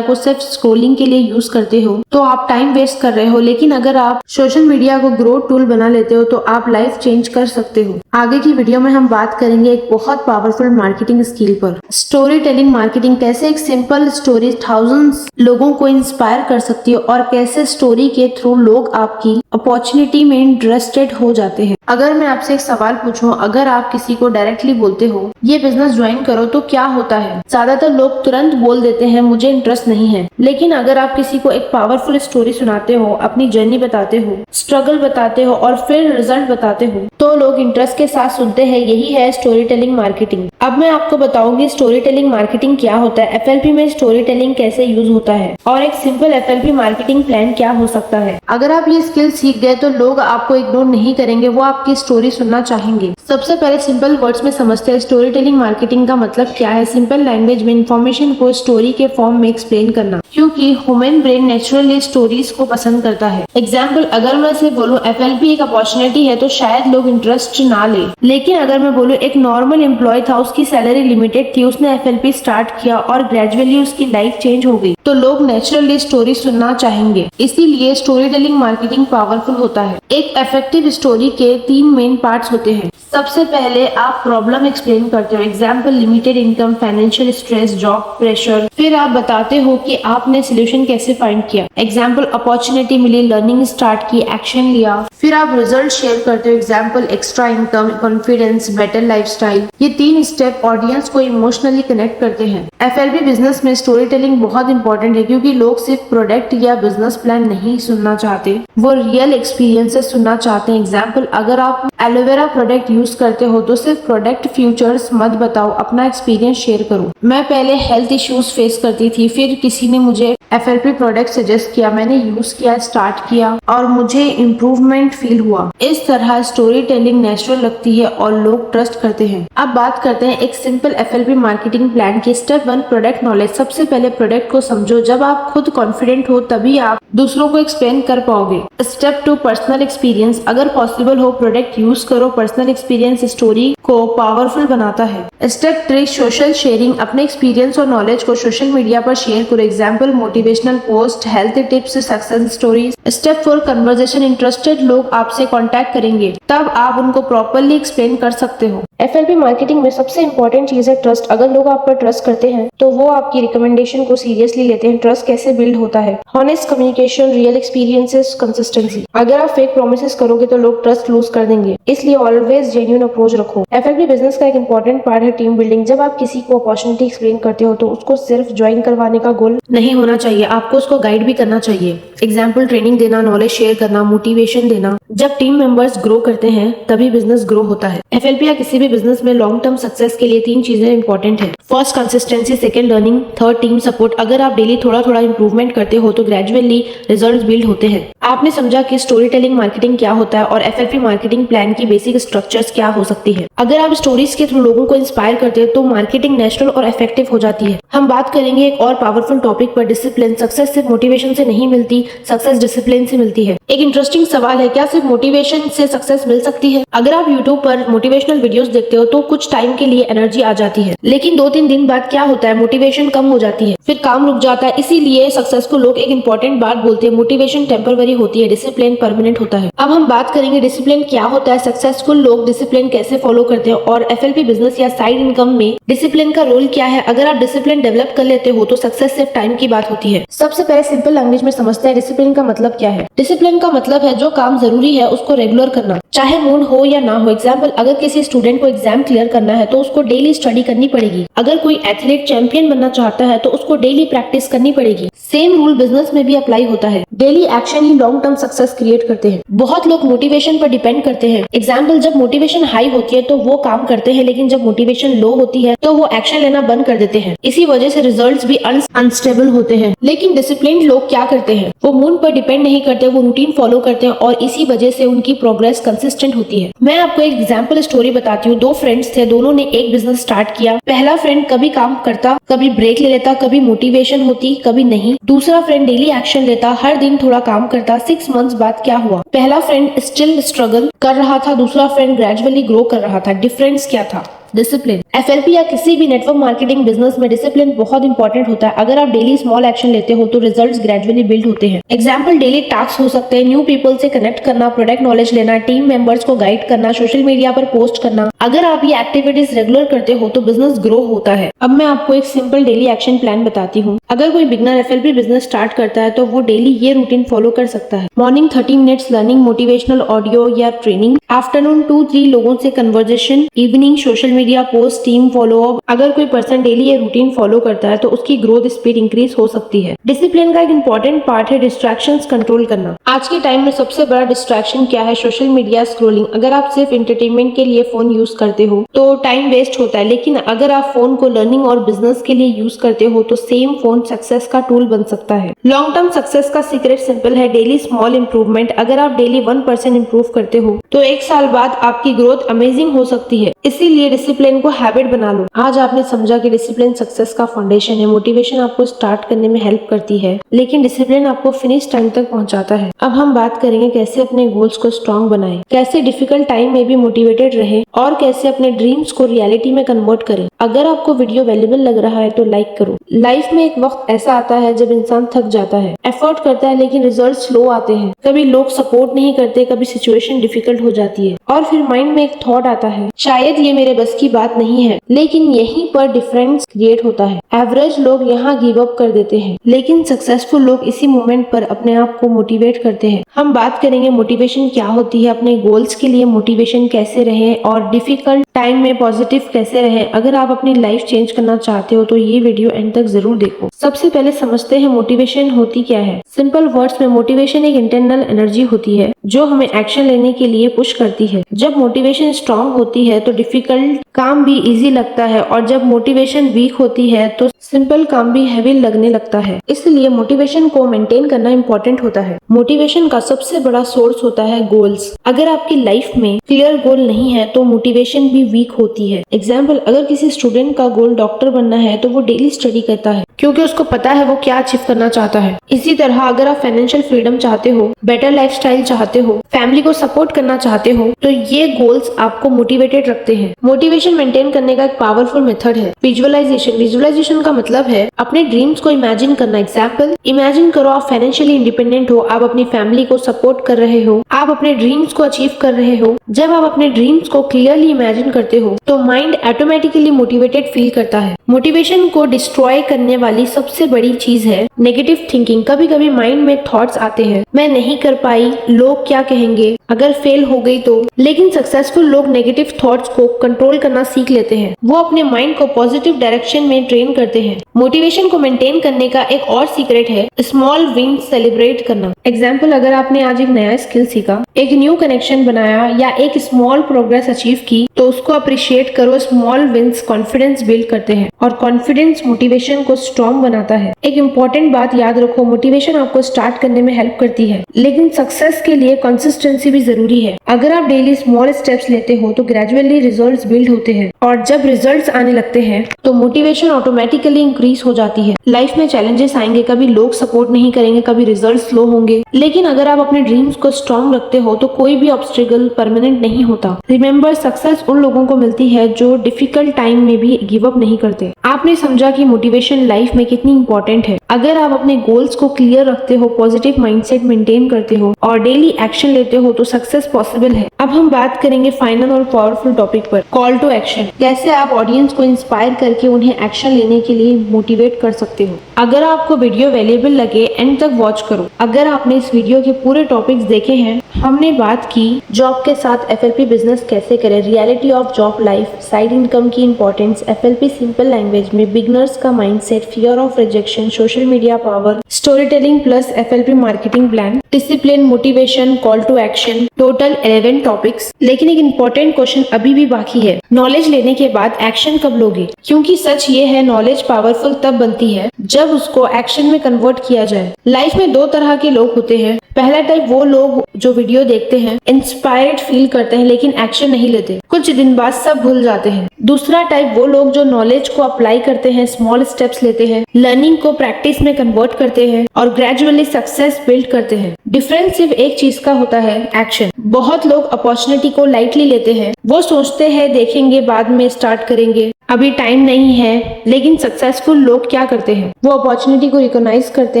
को सिर्फ स्क्रोलिंग के लिए यूज करते हो तो आप टाइम वेस्ट कर रहे हो, लेकिन अगर आप सोशल मीडिया को ग्रोथ टूल बना लेते हो तो आप लाइफ चेंज कर सकते हो। आगे की वीडियो में हम बात करेंगे एक बहुत पावरफुल मार्केटिंग स्किल पर, स्टोरी टेलिंग मार्केटिंग। कैसे एक सिंपल स्टोरी थाउजेंड्स लोगों को इंस्पायर कर सकती है और कैसे स्टोरी के थ्रू लोग आपकी अपॉर्चुनिटी में इंटरेस्टेड हो जाते हैं। अगर मैं आपसे एक सवाल पूछूं, अगर आप किसी को डायरेक्टली बोलते हो ये बिजनेस ज्वाइन करो तो क्या होता है? ज्यादातर लोग तुरंत बोल देते हैं मुझे इंटरेस्ट नहीं है। लेकिन अगर आप किसी को एक पावरफुल स्टोरी सुनाते हो, अपनी जर्नी बताते हो, स्ट्रगल बताते हो और फिर रिजल्ट बताते हो तो लोग इंटरेस्ट के साथ सुनते हैं। यही है स्टोरी टेलिंग मार्केटिंग। अब मैं आपको बताऊंगी स्टोरी टेलिंग मार्केटिंग क्या होता है, एफएलपी में स्टोरी टेलिंग कैसे यूज होता है और एक सिंपल एफएलपी मार्केटिंग प्लान क्या हो सकता है। अगर आप ये स्किल सीख गए तो लोग आपको इग्नोर नहीं करेंगे, वो आपकी स्टोरी सुनना चाहेंगे। सबसे पहले सिंपल वर्ड्स में समझते हैं स्टोरी टेलिंग मार्केटिंग का मतलब क्या है। सिंपल लैंग्वेज में इंफॉर्मेशन को स्टोरी के फॉर्म में एक्सप्लेन करना, क्योंकि ह्यूमन ब्रेन नेचुरली स्टोरीज को पसंद करता है। एग्जाम्पल, अगर मैं सिर्फ बोलूं एफएलपी एक अपॉर्चुनिटी है तो शायद लोग इंटरेस्ट ना ले, लेकिन अगर मैं बोलूं एक नॉर्मल एम्प्लॉय था, उसकी सैलरी लिमिटेड थी, उसने एफएलपी स्टार्ट किया और ग्रेजुअली उसकी लाइफ चेंज हो गई, तो लोग नेचुरली स्टोरी सुनना चाहेंगे। इसीलिए स्टोरी टेलिंग मार्केटिंग पावरफुल होता है। एक इफेक्टिव स्टोरी के 3 मेन पार्ट्स होते हैं। सबसे पहले आप प्रॉब्लम एक्सप्लेन करते हो, example limited income, financial stress, job pressure. फिर आप बताते हो कि आपने सोल्यूशन कैसे फाइंड किया, एग्जाम्पल अपॉर्चुनिटी मिली, लर्निंग स्टार्ट की, एक्शन लिया। फिर आप रिजल्ट शेयर करते हो, example extra income, confidence, better lifestyle. ये 3 स्टेप ऑडियंस को इमोशनली कनेक्ट करते हैं। एफएलपी बिजनेस में स्टोरी टेलिंग बहुत इंपॉर्टेंट है क्योंकि लोग सिर्फ प्रोडक्ट या बिजनेस प्लान नहीं सुनना चाहते, वो रियल एक्सपीरियंसेस सुनना चाहते हैं। एग्जाम्पल, अगर आप एलोवेरा प्रोडक्ट यूज करते हो तो सिर्फ प्रोडक्ट फ्यूचर्स मत बताओ, अपना एक्सपीरियंस शेयर करो। मैं पहले हेल्थ इश्यूज फेस करती थी, फिर किसी ने मुझे एफएलपी प्रोडक्ट सजेस्ट किया, मैंने यूज किया, स्टार्ट किया और मुझे इम्प्रूवमेंट फील हुआ। इस तरह स्टोरी टेलिंग नेचुरल लगती है और लोग ट्रस्ट करते हैं। अब बात करते हैं एक सिंपल एफएलपी मार्केटिंग प्लान की। Step 1 product knowledge. सबसे पहले प्रोडक्ट को समझो। जब आप खुद कॉन्फिडेंट हो तभी आप दूसरों को एक्सप्लेन कर पाओगे। Step 2 personal experience. अगर पॉसिबल हो प्रोडक्ट यूज करो, पर्सनल एक्सपीरियंस स्टोरी को पावरफुल बनाता है। Step 3 social sharing. अपने एक्सपीरियंस और नॉलेज को सोशल मीडिया पर शेयर करो, example motivational post, health tips, success stories. Step 4 conversation. Interested लोग आपसे कांटेक्ट करेंगे, तब आप उनको प्रॉपर्ली एक्सप्लेन कर सकते हो। एफएलपी मार्केटिंग में सबसे इंपॉर्टेंट चीज है ट्रस्ट। अगर लोग आप पर ट्रस्ट करते हैं तो वो आपकी रिकमेंडेशन को सीरियसली लेते हैं। ट्रस्ट कैसे बिल्ड होता है? Honest communication, real experiences, consistency. अगर आप फेक प्रोमिसेस करोगे तो लोग ट्रस्ट लूज कर देंगे, इसलिए ऑलवेज जेन्युइन अप्रोच रखो। एफएलपी बिजनेस का एक इंपॉर्टेंट पार्ट है टीम बिल्डिंग। जब आप किसी को अपॉर्चुनिटी एक्सप्लेन करते हो तो उसको सिर्फ ज्वाइन करवाने का गोल नहीं होना चाहिए, आपको उसको गाइड भी करना चाहिए। एग्जाम्पल ट्रेनिंग देना, नॉलेज शेयर करना, मोटिवेशन देना। जब टीम मेंबर्स ग्रो करते हैं तभी बिजनेस ग्रो होता है। एफएलपी या किसी भी बिजनेस में लॉन्ग टर्म सक्सेस के लिए 3 चीजें इंपॉर्टेंट है। First consistency, second learning, third team support. अगर आप डेली थोड़ा थोड़ा इंप्रूवमेंट करते हो तो ग्रेजुअली रिजल्ट्स बिल्ड होते हैं। आपने समझा कि स्टोरी टेलिंग मार्केटिंग क्या होता है और एफएलपी मार्केटिंग प्लान की बेसिक स्ट्रक्चर्स क्या हो सकती है। अगर आप स्टोरीज के थ्रू लोगों को इंस्पायर करते हैं तो मार्केटिंग नेचुरल और इफेक्टिव हो जाती है। हम बात करेंगे एक और पावरफुल टॉपिक पर, डिसिप्लिन। सक्सेस सिर्फ मोटिवेशन से नहीं मिलती, सक्सेस डिसिप्लिन से मिलती है। एक इंटरेस्टिंग सवाल है, क्या सिर्फ मोटिवेशन से सक्सेस मिल सकती है? अगर आप यूट्यूब पर मोटिवेशनल वीडियोस देखते हो तो कुछ टाइम के लिए एनर्जी आ जाती है, लेकिन 2-3 दिन बाद क्या होता है, मोटिवेशन कम हो जाती है, फिर काम रुक जाता है। इसीलिए सक्सेसफुल लोग एक इंपॉर्टेंट बात बोलते हैं, मोटिवेशन टेम्पररी होती है, डिसिप्लिन परमानेंट होता है। अब हम बात करेंगे डिसिप्लिन क्या होता है, सक्सेसफुल लोग डिसिप्लिन कैसे फॉलो करते हैं और FLP बिजनेस या साइड इनकम में डिसिप्लिन का रोल क्या है। अगर आप डिसिप्लिन डेवलप कर लेते हो तो सक्सेस सिर्फ टाइम की बात होती है। सबसे पहले सिंपल लैंग्वेज में समझते हैं डिसिप्लिन का मतलब क्या है। डिसिप्लिन का मतलब है जो काम जरूरी है उसको रेगुलर करना, चाहे मूड हो या ना हो। एग्जाम्पल, अगर किसी स्टूडेंट को एग्जाम क्लियर करना है तो उसको डेली स्टडी करनी पड़ेगी। अगर कोई एथलीट चैंपियन बनना चाहता है तो उसको डेली प्रैक्टिस करनी पड़ेगी। सेम रूल बिजनेस में भी अप्लाई होता है। डेली एक्शन ही लॉन्ग टर्म सक्सेस क्रिएट करते हैं। बहुत लोग मोटिवेशन पर डिपेंड करते हैं। एग्जाम्पल, जब मोटिवेशन हाई होती है तो वो काम करते हैं, लेकिन जब मोटिवेशन लो होती है तो वो एक्शन लेना बंद कर देते हैं। इसी वजह से रिजल्ट्स भी अनस्टेबल होते हैं। लेकिन डिसिप्लिन लोग क्या करते हैं, वो मूड पर डिपेंड नहीं करते, वो रूटीन फॉलो करते हैं और इसी वजह से उनकी प्रोग्रेस कंसिस्टेंट होती है। मैं आपको एक एग्जाम्पल स्टोरी बताती हूँ। 2 फ्रेंड्स थे, दोनों ने एक बिजनेस स्टार्ट किया। पहला फ्रेंड कभी काम करता, कभी ब्रेक ले लेता, कभी मोटिवेशन होती, कभी नहीं। दूसरा फ्रेंड डेली एक्शन लेता, हर दिन थोड़ा काम करता। 6 मंथ्स बाद क्या हुआ, पहला फ्रेंड स्टिल स्ट्रगल कर रहा था, दूसरा फ्रेंड ग्रेजुअली ग्रो कर रहा था। डिफरेंस क्या था, डिसिप्लिन। FLP या किसी भी नेटवर्क मार्केटिंग बिजनेस में डिसिप्लिन बहुत इंपॉर्टेंट होता है। अगर आप डेली स्मॉल एक्शन लेते हो तो रिजल्ट्स ग्रेजुअली बिल्ड होते हैं। एग्जाम्पल, डेली टास्क हो सकते हैं, न्यू पीपल से कनेक्ट करना, प्रोडक्ट नॉलेज लेना, टीम मेंबर्स को गाइड करना, सोशल मीडिया पर पोस्ट करना। अगर आप ये एक्टिविटीज रेगुलर करते हो तो बिजनेस ग्रो होता है। अब मैं आपको एक सिंपल डेली एक्शन प्लान बताती हूँ। अगर कोई बिगनर FLP बिजनेस स्टार्ट करता है तो वो डेली ये रूटीन फॉलो कर सकता है। Morning 30 minutes learning motivational audio या ट्रेनिंग, आफ्टरनून 2-3 लोगों से conversation, evening social media post, team follow up. अगर कोई पर्सन डेली ये रूटीन फॉलो करता है तो उसकी ग्रोथ स्पीड इंक्रीज हो सकती है। डिसिप्लिन का एक इंपॉर्टेंट पार्ट है डिस्ट्रैक्शंस कंट्रोल करना। आज के टाइम में सबसे बड़ा डिस्ट्रैक्शन क्या है, सोशल मीडिया स्क्रोलिंग। अगर आप सिर्फ एंटरटेनमेंट के लिए फोन यूज करते हो तो टाइम वेस्ट होता है, लेकिन अगर आप फोन को लर्निंग और बिजनेस के लिए यूज करते हो तो सेम फोन सक्सेस का टूल बन सकता है। लॉन्ग टर्म सक्सेस का सीक्रेट सिंपल है, डेली स्मॉल इंप्रूवमेंट। अगर आप डेली 1% इंप्रूव करते हो तो 1 साल बाद आपकी ग्रोथ अमेजिंग हो सकती है। इसीलिए डिसिप्लिन को हैबिट बना लो। आज आपने समझा कि डिसिप्लिन सक्सेस का फाउंडेशन है। मोटिवेशन आपको स्टार्ट करने में हेल्प करती है, लेकिन डिसिप्लिन आपको फिनिश टाइम तक पहुंचाता है। अब हम बात करेंगे कैसे अपने गोल्स को स्ट्रॉन्ग बनाएं, कैसे डिफिकल्ट टाइम में भी मोटिवेटेड रहें और कैसे अपने ड्रीम्स को रियलिटी में कन्वर्ट करें। अगर आपको वीडियो वैल्यूएबल लग रहा है तो लाइक करो। लाइफ में एक वक्त ऐसा आता है जब इंसान थक जाता है, एफर्ट करता है लेकिन रिजल्ट स्लो आते हैं। कभी लोग सपोर्ट नहीं करते, कभी सिचुएशन डिफिकल्ट हो जाती है और फिर माइंड में एक थॉट आता है, शायद ये मेरे बस की बात नहीं है। लेकिन यहीं पर डिफरेंस क्रिएट होता है। एवरेज लोग यहाँ गिव अप कर देते हैं, लेकिन सक्सेसफुल लोग इसी मोमेंट पर अपने आप को मोटिवेट करते हैं। हम बात करेंगे मोटिवेशन क्या होती है, अपने गोल्स के लिए मोटिवेशन कैसे रहे और डिफिकल्ट टाइम में पॉजिटिव कैसे रहे। अगर आप अपनी लाइफ चेंज करना चाहते हो तो ये वीडियो एंड तक जरूर देखो। सबसे पहले समझते हैं मोटिवेशन होती क्या है। सिंपल वर्ड्स में मोटिवेशन एक इंटरनल एनर्जी होती है जो हमें एक्शन लेने के लिए पुश करती है। जब मोटिवेशन स्ट्रांग होती है तो डिफिकल्ट काम भी इजी लगता है और जब मोटिवेशन वीक होती है तो सिंपल काम भी हैवी लगने लगता है। इसलिए मोटिवेशन को मेंटेन करना इम्पोर्टेंट होता है। मोटिवेशन का सबसे बड़ा सोर्स होता है गोल्स। अगर आपकी लाइफ में क्लियर गोल नहीं है तो मोटिवेशन भी वीक होती है। एग्जाम्पल, अगर किसी स्टूडेंट का गोल डॉक्टर बनना है तो वो डेली स्टडी करता है क्योंकि उसको पता है वो क्या अचीव करना चाहता है। इसी तरह अगर आप फाइनेंशियल फ्रीडम चाहते हो, बेटर लाइफस्टाइल चाहते हो, फैमिली को सपोर्ट करना चाहते हो तो ये गोल्स आपको मोटिवेटेड रखते हैं। मोटिवेशन मेंटेन करने का एक पावरफुल मेथड है विजुअलाइजेशन। विजुअलाइजेशन का मतलब है अपने ड्रीम्स को इमेजिन करना। एग्जाम्पल, इमेजिन करो आप फाइनेंशियली इंडिपेंडेंट हो, आप अपनी फैमिली को सपोर्ट कर रहे हो, आप अपने ड्रीम्स को अचीव कर रहे हो। जब आप अपने ड्रीम्स को क्लियरली इमेजिन करते हो तो माइंड ऑटोमेटिकली मोटिवेटेड फील करता है। मोटिवेशन को डिस्ट्रॉय करने वाली सबसे बड़ी चीज है नेगेटिव थिंकिंग। कभी कभी माइंड में थॉट्स आते हैं, मैं नहीं कर पाई, लोग क्या कहेंगे, अगर फेल हो गई तो। लेकिन सक्सेसफुल लोग नेगेटिव थॉट्स को कंट्रोल करना सीख लेते हैं। वो अपने माइंड को पॉजिटिव डायरेक्शन में ट्रेन करते हैं। मोटिवेशन को मेंटेन करने का एक और सीक्रेट है स्मॉल विन सेलिब्रेट करना। एग्जाम्पल, अगर आपने आज एक नया स्किल सीखा, एक न्यू कनेक्शन बनाया या एक स्मॉल प्रोग्रेस अचीव की तो उसको अप्रिशिएट करो। स्मॉल विन्स कॉन्फिडेंस बिल्ड करते हैं और कॉन्फिडेंस मोटिवेशन को स्ट्रॉन्ग बनाता है। एक इम्पोर्टेंट बात याद रखो, मोटिवेशन आपको स्टार्ट करने में हेल्प करती है, लेकिन सक्सेस के लिए कंसिस्टेंसी भी जरूरी है। अगर आप डेली स्मॉल स्टेप्स लेते हो तो ग्रेजुअली रिजल्ट्स बिल्ड होते हैं, और जब रिजल्ट्स आने लगते हैं तो मोटिवेशन ऑटोमेटिकली इंक्रीज हो जाती है। लाइफ में चैलेंजेस आएंगे, कभी लोग सपोर्ट नहीं करेंगे, कभी रिजल्ट स्लो होंगे, लेकिन अगर आप अपने ड्रीम्स को स्ट्रॉन्ग रखते हो तो कोई भी ऑब्स्टिकल परमानेंट नहीं होता। रिमेंबर, सक्सेस उन लोगों को मिलती है जो डिफिकल्ट टाइम में भी गिव अप नहीं करते। आपने समझा कि मोटिवेशन लाइफ में कितनी इंपॉर्टेंट है। अगर आप अपने गोल्स को क्लियर रखते हो, पॉजिटिव माइंडसेट मेंटेन करते हो और डेली एक्शन लेते हो तो सक्सेस पॉसिबल है। अब हम बात करेंगे फाइनल और पावरफुल टॉपिक पर, कॉल टू एक्शन। कैसे आप ऑडियंस को इंस्पायर करके उन्हें एक्शन लेने के लिए मोटिवेट कर सकते हो। अगर आपको वीडियो वैल्यूएबल लगे एंड तक वॉच करो। अगर आपने इस वीडियो के पूरे टॉपिक्स देखे हैं, हमने बात की जॉब के साथ FLP बिजनेस कैसे करें, reality of job life, side income की इंपॉर्टेंस, FLP सिंपल लैंग्वेज में बिगनर्स का mindset, fear of rejection, social media power, story telling plus FLP marketing plan, discipline, motivation, call to action, total 11 topics. लेकिन एक important question अभी भी बाकी है, knowledge लेने के बाद एक्शन कब लोगे? क्योंकि सच ये है, नॉलेज पावरफुल तब बनती है जब उसको एक्शन में कन्वर्ट किया जाए। लाइफ में दो तरह के लोग होते हैं। पहला टाइप वो लोग जो वीडियो देखते हैं, इंस्पायर्ड फील करते हैं लेकिन एक्शन नहीं लेते, कुछ दिन बाद सब भूल जाते हैं। दूसरा टाइप वो लोग जो नॉलेज को अप्लाई करते हैं, स्मॉल स्टेप्स लेते हैं, लर्निंग को प्रैक्टिस में कन्वर्ट करते हैं और ग्रेजुअली सक्सेस बिल्ड करते हैं। डिफरेंस सिर्फ एक चीज का होता है, एक्शन। बहुत लोग अपॉर्चुनिटी को लाइटली लेते हैं, वो सोचते हैं देखेंगे बाद में, स्टार्ट करेंगे, अभी टाइम नहीं है। लेकिन सक्सेसफुल लोग क्या करते हैं, वो अपॉर्चुनिटी को रिकॉग्नाइज करते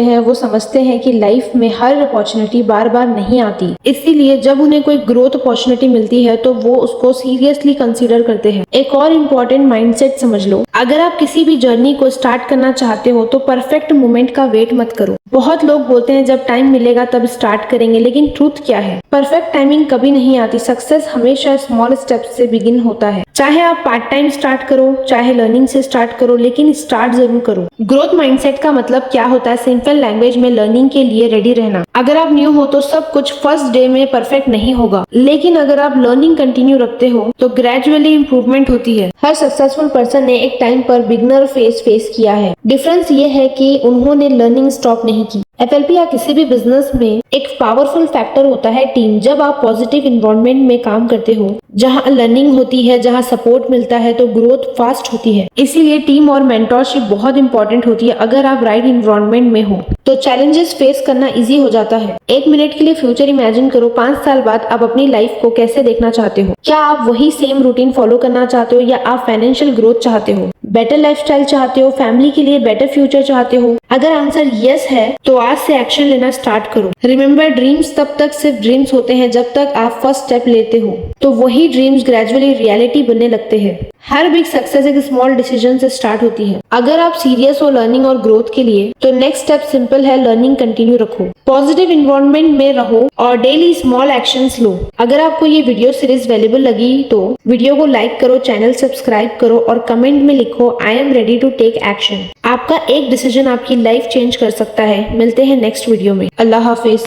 हैं। वो समझते हैं कि लाइफ में हर अपॉर्चुनिटी बार बार नहीं आती, इसीलिए जब उन्हें कोई ग्रोथ अपॉर्चुनिटी मिलती है तो वो उसको सीरियसली कंसीडर करते हैं। एक और इम्पोर्टेंट माइंडसेट समझ लो, अगर आप किसी भी जर्नी को स्टार्ट करना चाहते हो तो परफेक्ट मोमेंट का वेट मत करो। बहुत लोग बोलते हैं जब टाइम मिलेगा तब स्टार्ट करेंगे, लेकिन ट्रूथ क्या है, परफेक्ट टाइमिंग कभी नहीं आती। सक्सेस हमेशा स्मॉल स्टेप्स से बिगिन होता है। चाहे आप पार्ट टाइम स्टार्ट करो, चाहे लर्निंग से स्टार्ट करो, लेकिन स्टार्ट जरूर करो। ग्रोथ माइंडसेट का मतलब क्या होता है, सिंपल लैंग्वेज में लर्निंग के लिए रेडी रहना। अगर आप न्यू हो तो सब कुछ फर्स्ट डे में परफेक्ट नहीं होगा, लेकिन अगर आप लर्निंग कंटिन्यू रखते हो तो ग्रेजुअली इंप्रूवमेंट होती है। हर सक्सेसफुल पर्सन ने एक टाइम पर बिगनर फेस किया है। डिफरेंस ये है कि उन्होंने लर्निंग स्टॉप नहीं की। FLP या किसी भी बिजनेस में एक पावरफुल फैक्टर होता है टीम। जब आप पॉजिटिव इन्वायरमेंट में काम करते हो, जहां लर्निंग होती है, जहां सपोर्ट मिलता है, तो ग्रोथ फास्ट होती है। इसीलिए टीम और मेंटरशिप बहुत इंपॉर्टेंट होती है। अगर आप राइट इन्वायरमेंट में हो तो चैलेंजेस फेस करना इजी हो जाता है। एक मिनट के लिए फ्यूचर इमेजिन करो, 5 साल बाद आप अपनी लाइफ को कैसे देखना चाहते हो? क्या आप वही सेम रूटीन फॉलो करना चाहते हो या आप फाइनेंशियल ग्रोथ चाहते हो, बेटर लाइफस्टाइल चाहते हो, फैमिली के लिए बेटर फ्यूचर चाहते हो? अगर आंसर यस है तो आज से एक्शन लेना स्टार्ट करो। रिमेंबर, ड्रीम्स तब तक सिर्फ ड्रीम्स होते हैं जब तक आप फर्स्ट स्टेप लेते हो, तो वही ड्रीम्स ग्रेजुअली रियलिटी बनने लगते हैं। हर बिग सक्सेस एक स्मॉल डिसीजन से स्टार्ट होती है। अगर आप सीरियस हो लर्निंग और ग्रोथ के लिए तो नेक्स्ट स्टेप सिंपल है, लर्निंग कंटिन्यू रखो, पॉजिटिव इन्वायरमेंट में रहो और डेली स्मॉल एक्शंस लो। अगर आपको ये वीडियो सीरीज वैल्यूएबल लगी तो वीडियो को लाइक करो, चैनल सब्सक्राइब करो और कमेंट में लिखो I am ready to take action. आपका एक डिसीजन आपकी लाइफ चेंज कर सकता है। मिलते हैं नेक्स्ट वीडियो में। अल्लाह हाफिज।